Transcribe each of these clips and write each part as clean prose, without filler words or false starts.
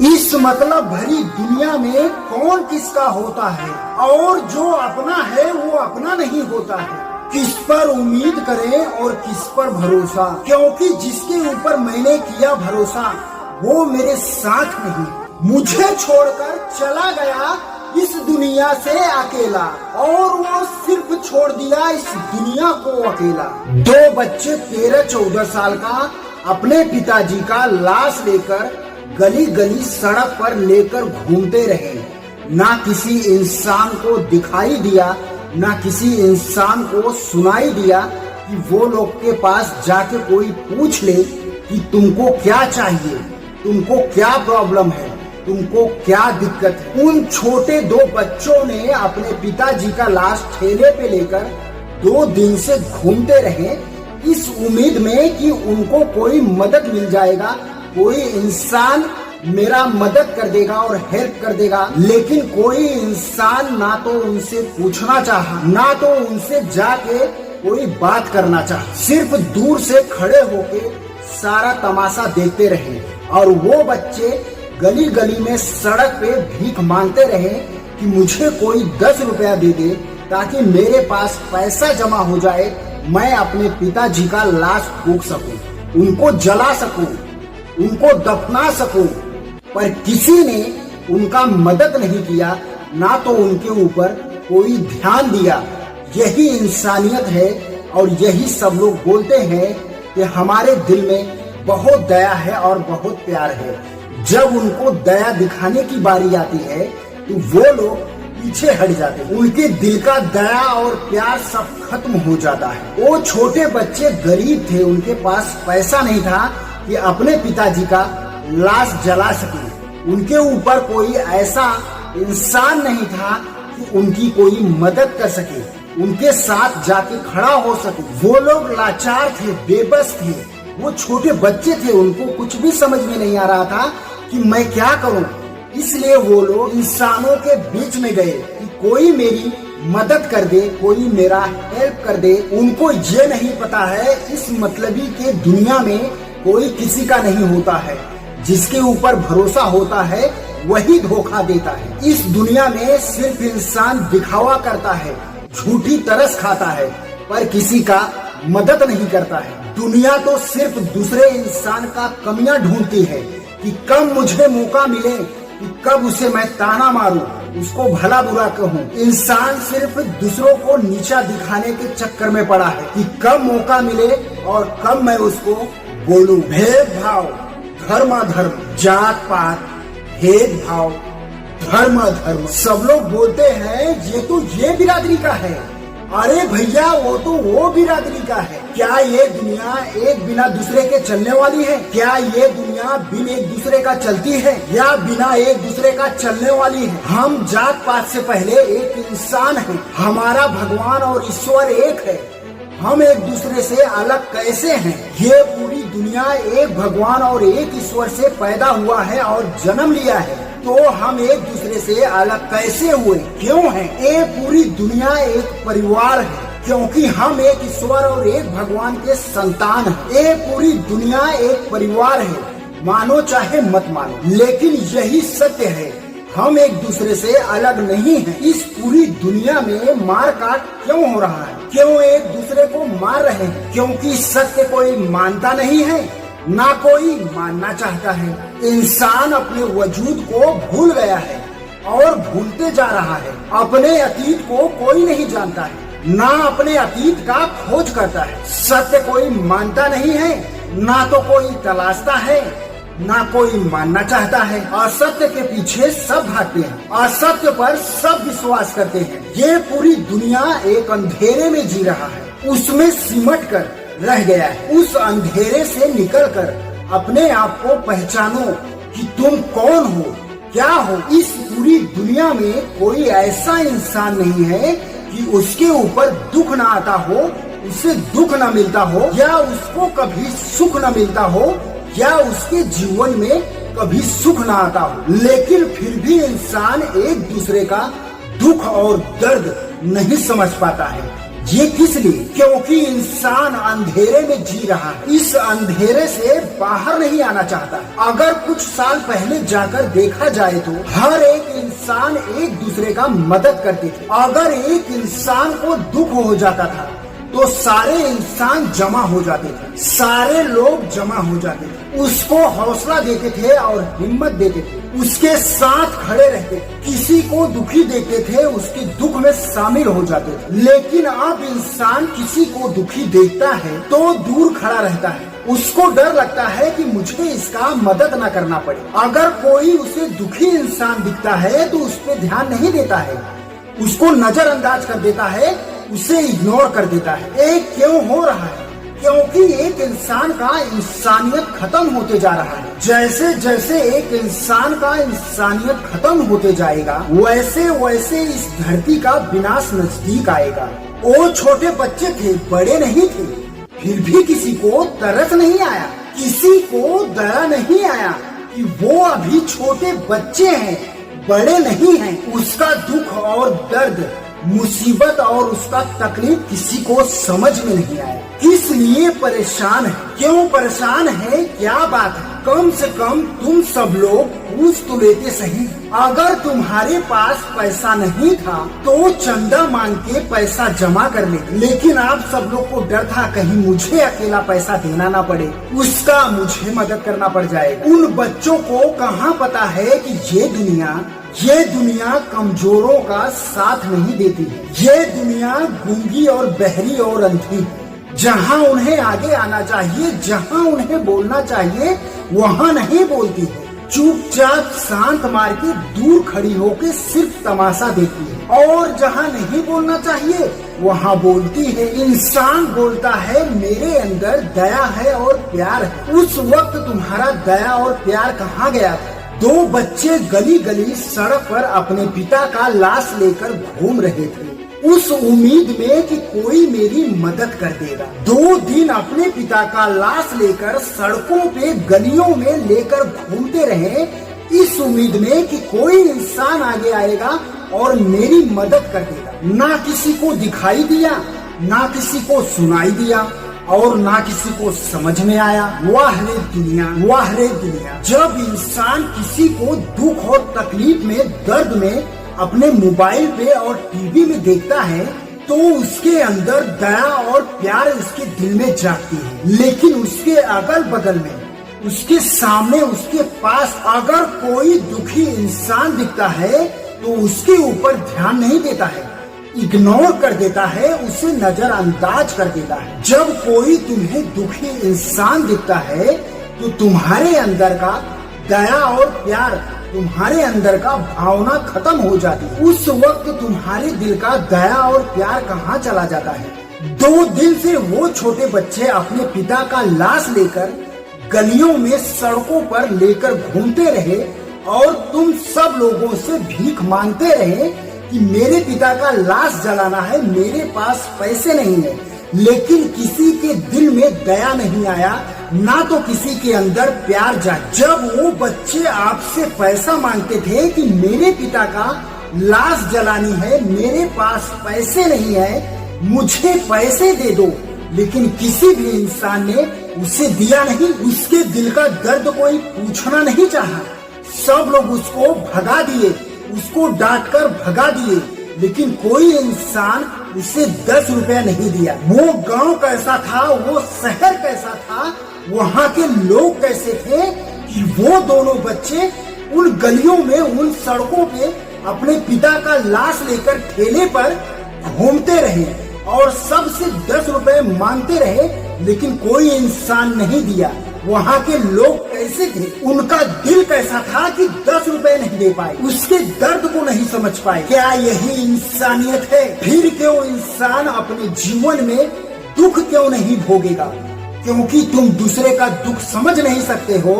इस मतलब भरी दुनिया में कौन किसका होता है और जो अपना है वो अपना नहीं होता है। किस पर उम्मीद करें और किस पर भरोसा, क्योंकि जिसके ऊपर मैंने किया भरोसा वो मेरे साथ नहीं, मुझे छोड़कर चला गया इस दुनिया से अकेला, और वो सिर्फ छोड़ दिया इस दुनिया को अकेला। दो बच्चे 13-14 साल का अपने पिताजी का लाश लेकर गली गली सड़क पर लेकर घूमते रहे। ना किसी इंसान को दिखाई दिया, ना किसी इंसान को सुनाई दिया कि वो लोग के पास जाके कोई पूछ ले कि तुमको क्या चाहिए, तुमको क्या प्रॉब्लम है, तुमको क्या दिक्कत है। उन छोटे दो बच्चों ने अपने पिताजी का लाश ठेले पे लेकर 2 दिन से घूमते रहे, इस उम्मीद में कि उनको कोई मदद मिल जाएगा, कोई इंसान मेरा मदद कर देगा और हेल्प कर देगा। लेकिन कोई इंसान ना तो उनसे पूछना चाहा, ना तो उनसे जाके कोई बात करना चाहा, सिर्फ दूर से खड़े होके सारा तमाशा देखते रहे। और वो बच्चे गली गली में सड़क पे भीख मांगते रहे कि मुझे कोई 10 रुपया दे दे ताकि मेरे पास पैसा जमा हो जाए, मैं अपने पिताजी का लाश फूंक सकूं, उनको जला सकूं, उनको दफना सकूं। पर किसी ने उनका मदद नहीं किया, ना तो उनके ऊपर कोई ध्यान दिया। यही इंसानियत है और यही सब लोग बोलते हैं कि हमारे दिल में बहुत दया है और बहुत प्यार है। जब उनको दया दिखाने की बारी आती है तो वो लोग पीछे हट जाते हैं, उनके दिल का दया और प्यार सब खत्म हो जाता है। वो छोटे बच्चे गरीब थे, उनके पास पैसा नहीं था कि अपने पिताजी का लाश जला सके, उनके ऊपर कोई ऐसा इंसान नहीं था कि उनकी कोई मदद कर सके, उनके साथ जाके खड़ा हो सके। वो लोग लाचार थे, बेबस थे, वो छोटे बच्चे थे, उनको कुछ भी समझ में नहीं आ रहा था कि मैं क्या करूं। इसलिए वो लोग इंसानों के बीच में गए कि कोई मेरी मदद कर दे, कोई मेरा हेल्प कर दे। उनको ये नहीं पता है इस मतलबी के दुनिया में कोई किसी का नहीं होता है, जिसके ऊपर भरोसा होता है वही धोखा देता है। इस दुनिया में सिर्फ इंसान दिखावा करता है, झूठी तरस खाता है, पर किसी का मदद नहीं करता है। दुनिया तो सिर्फ दूसरे इंसान का कमियां ढूंढती है कि कब मुझे मौका मिले कि कब उसे मैं ताना मारूं, उसको भला बुरा कहूं। इंसान सिर्फ दूसरों को नीचा दिखाने के चक्कर में पड़ा है कि कब मौका मिले और कब मैं उसको बोलूं। भेदभाव, धर्माधर्म, जात पात, भेदभाव, धर्माधर्म, सब लोग बोलते हैं ये तो ये बिरादरी का है। अरे भैया वो तो वो बिरादरी का है। क्या ये दुनिया एक बिना दूसरे के चलने वाली है? क्या ये दुनिया बिन एक दूसरे का चलती है या बिना एक दूसरे का चलने वाली है? हम जात पात से पहले एक इंसान है, हमारा भगवान और ईश्वर एक है। हम एक दूसरे से अलग कैसे हैं? ये पूरी दुनिया एक भगवान और एक ईश्वर से पैदा हुआ है और जन्म लिया है, तो हम एक दूसरे से अलग कैसे हुए, क्यों हैं? ये पूरी दुनिया एक परिवार है, क्योंकि हम एक ईश्वर और एक भगवान के संतान हैं। ये पूरी दुनिया एक परिवार है, मानो चाहे मत मानो, लेकिन यही सत्य है, हम एक दूसरे से अलग नहीं हैं। इस पूरी दुनिया में मार काट क्यों हो रहा है? क्यों एक दूसरे को मार रहे हैं? क्योंकि सत्य कोई मानता नहीं है, ना कोई मानना चाहता है। इंसान अपने वजूद को भूल गया है और भूलते जा रहा है। अपने अतीत को कोई नहीं जानता है, ना अपने अतीत का खोज करता है। सत्य कोई मानता नहीं है, ना तो कोई तलाशता है, ना कोई मानना चाहता है। असत्य के पीछे सब भागते हैं, असत्य पर सब विश्वास करते हैं। ये पूरी दुनिया एक अंधेरे में जी रहा है, उसमें सिमट कर रह गया है। उस अंधेरे से निकलकर अपने आप को पहचानो कि तुम कौन हो, क्या हो। इस पूरी दुनिया में कोई ऐसा इंसान नहीं है कि उसके ऊपर दुख ना आता हो, उसे दुख ना मिलता हो, या उसको कभी सुख ना मिलता हो, या उसके जीवन में कभी सुख ना आता हो। लेकिन फिर भी इंसान एक दूसरे का दुख और दर्द नहीं समझ पाता है। ये किस लिए? क्योंकि इंसान अंधेरे में जी रहा है, इस अंधेरे से बाहर नहीं आना चाहता। अगर कुछ साल पहले जाकर देखा जाए तो हर एक इंसान एक दूसरे का मदद करते थे। अगर एक इंसान को दुख हो जाता था तो सारे इंसान जमा हो जाते थे, सारे लोग जमा हो जाते थे, उसको हौसला देते थे और हिम्मत देते थे, उसके साथ खड़े रहते थे। किसी को दुखी देखते थे, उसके दुख में शामिल हो जाते थे। लेकिन अब इंसान किसी को दुखी देखता है तो दूर खड़ा रहता है, उसको डर लगता है कि मुझे इसका मदद न करना पड़े। अगर कोई उसे दुखी इंसान दिखता है तो उस पर ध्यान नहीं देता है, उसको नजरअंदाज कर देता है, उसे इग्नोर कर देता है। एक क्यों हो रहा है? क्योंकि एक इंसान का इंसानियत खत्म होते जा रहा है। जैसे जैसे एक इंसान का इंसानियत खत्म होते जाएगा वैसे वैसे इस धरती का विनाश नजदीक आएगा। वो छोटे बच्चे थे, बड़े नहीं थे, फिर भी किसी को तरस नहीं आया, किसी को दया नहीं आया कि वो अभी छोटे बच्चे हैं, बड़े नहीं हैं। उसका दुख और दर्द, मुसीबत और उसका तकलीफ किसी को समझ में नहीं आया। किस लिए परेशान है? क्यों परेशान है? क्या बात है? कम से कम तुम सब लोग पूछ तो लेते सही। अगर तुम्हारे पास पैसा नहीं था तो चंदा मांग के पैसा जमा कर लेते, लेकिन आप सब लोग को डर था कहीं मुझे अकेला पैसा देना ना पड़े, उसका मुझे मदद करना पड़ जाएगा। उन बच्चों को कहाँ पता है कि ये दुनिया कमजोरों का साथ नहीं देती है। ये दुनिया गूंगी और बहरी और अंधी है। जहाँ उन्हें आगे आना चाहिए, जहाँ उन्हें बोलना चाहिए, वहाँ नहीं बोलती है। चुपचाप शांत मार के दूर खड़ी होके सिर्फ तमाशा देखती है। और जहाँ नहीं बोलना चाहिए वहाँ बोलती है। इंसान बोलता है मेरे अंदर दया है और प्यार है। उस वक्त तुम्हारा दया और प्यार कहाँ गया था? दो बच्चे गली गली सड़क पर अपने पिता का लाश लेकर घूम रहे थे, उस उम्मीद में कि कोई मेरी मदद कर देगा। 2 दिन अपने पिता का लाश लेकर सड़कों पे गलियों में लेकर घूमते रहे, इस उम्मीद में कि कोई इंसान आगे आएगा और मेरी मदद कर देगा। ना किसी को दिखाई दिया, ना किसी को सुनाई दिया और ना किसी को समझ में आया। वाह रे दुनिया, वाह रे दुनिया। जब इंसान किसी को दुख और तकलीफ में, दर्द में अपने मोबाइल पे और टीवी में देखता है तो उसके अंदर दया और प्यार उसके दिल में जागती है। लेकिन उसके अगल बगल में, उसके सामने, उसके पास अगर कोई दुखी इंसान दिखता है तो उसके ऊपर ध्यान नहीं देता है, इग्नोर कर देता है, उसे नजरअंदाज कर देता है। जब कोई तुम्हें दुखी इंसान दिखता है तो तुम्हारे अंदर का दया और प्यार, तुम्हारे अंदर का भावना खत्म हो जाती है। उस वक्त तुम्हारे दिल का दया और प्यार कहाँ चला जाता है? 2 दिन से वो छोटे बच्चे अपने पिता का लाश लेकर गलियों में, सड़कों पर लेकर घूमते रहे और तुम सब लोगों से भीख मांगते रहे कि मेरे पिता का लाश जलाना है, मेरे पास पैसे नहीं है। लेकिन किसी के दिल में दया नहीं आया, ना तो किसी के अंदर प्यार जागा। जब वो बच्चे आपसे पैसा मांगते थे कि मेरे पिता का लाश जलानी है, मेरे पास पैसे नहीं है, मुझे पैसे दे दो, लेकिन किसी भी इंसान ने उसे दिया नहीं। उसके दिल का दर्द कोई पूछना नहीं चाहा। सब लोग उसको भगा दिए, उसको डांटकर भगा दिए, लेकिन कोई इंसान उसे 10 रुपया नहीं दिया। वो गांव कैसा था, वो शहर कैसा था, वहाँ के लोग कैसे थे कि वो दोनों बच्चे उन गलियों में, उन सड़कों पे अपने पिता का लाश लेकर ठेले पर घूमते रहे और सबसे 10 रुपए मांगते रहे, लेकिन कोई इंसान नहीं दिया। वहाँ के लोग कैसे थे, उनका दिल कैसा था कि 10 रुपए नहीं दे पाए, उसके दर्द को नहीं समझ पाए। क्या यही इंसानियत है? फिर क्यों इंसान अपने जीवन में दुख क्यों नहीं भोगेगा? क्योंकि तुम दूसरे का दुख समझ नहीं सकते हो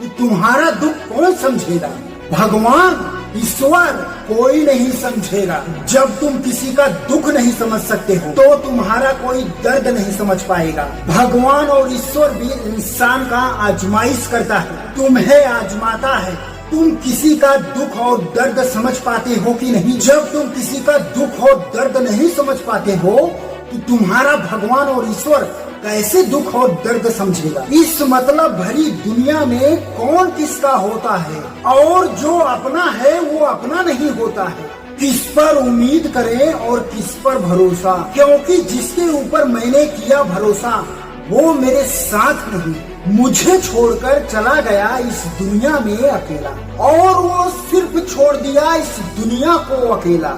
कि तुम्हारा दुख कौन समझेगा? भगवान, ईश्वर, कोई नहीं समझेगा। जब तुम किसी का दुख नहीं समझ सकते हो तो तुम्हारा कोई दर्द नहीं समझ पाएगा। भगवान और ईश्वर भी इंसान का आजमाइश करता है, तुम्हें आजमाता है। तुम किसी का दुख और दर्द समझ पाते हो कि नहीं? जब तुम किसी का दुख और दर्द नहीं समझ पाते हो कि तुम्हारा भगवान और ईश्वर कैसे दुख और दर्द समझेगा। इस मतलब भरी दुनिया में कौन किसका होता है, और जो अपना है वो अपना नहीं होता है। किस पर उम्मीद करें और किस पर भरोसा, क्योंकि जिसके ऊपर मैंने किया भरोसा वो मेरे साथ नहीं, मुझे छोड़कर चला गया इस दुनिया में अकेला, और वो सिर्फ छोड़ दिया इस दुनिया को अकेला।